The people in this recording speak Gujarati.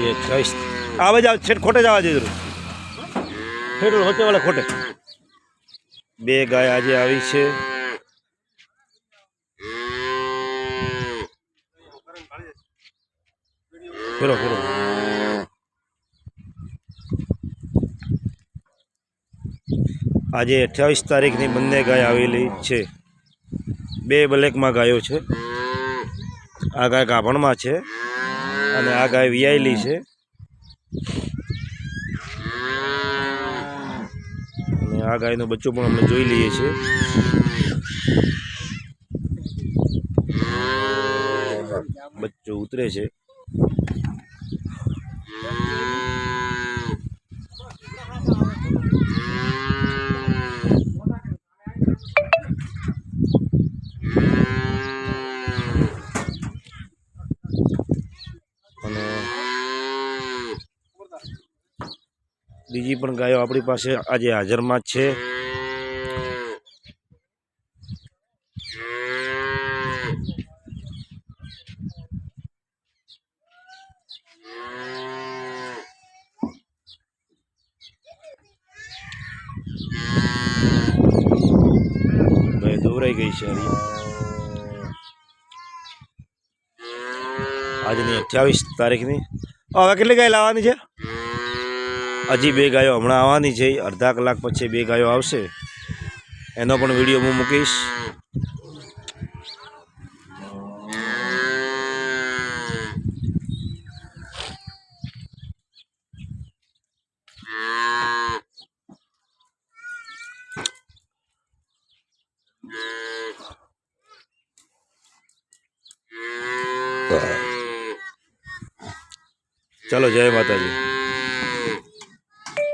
ये 28 आवे जाओ छेट खोटे जावा दे छेट होते वाले खोटे बे गाय आज आई छे फेरो फेरो आज 28 तारीख ની બંને ગાય આવેલી છે બે બ્લેક માં ગાયો છે આ ગાય ગાભણમાં છે અને આ ગાય વિયાયેલી છે અને આ ગાયનો બચ્ચો પણ અમે જોઈ લઈએ છીએ બચ્ચો ઉતરે છે બીજી પણ ગાયો આપણી પાસે આજે હાજરમાં છે ગાય દોરાઈ ગઈ છે આજની 28 તારીખની હવે કેટલી ગાય લાવવાની છે હજી બે ગાયો હમણાં આવવાની છે અડધા કલાક પછી બે ગાયો આવશે એનો પણ વિડીયો હું મૂકીશ चलो जय माता जी।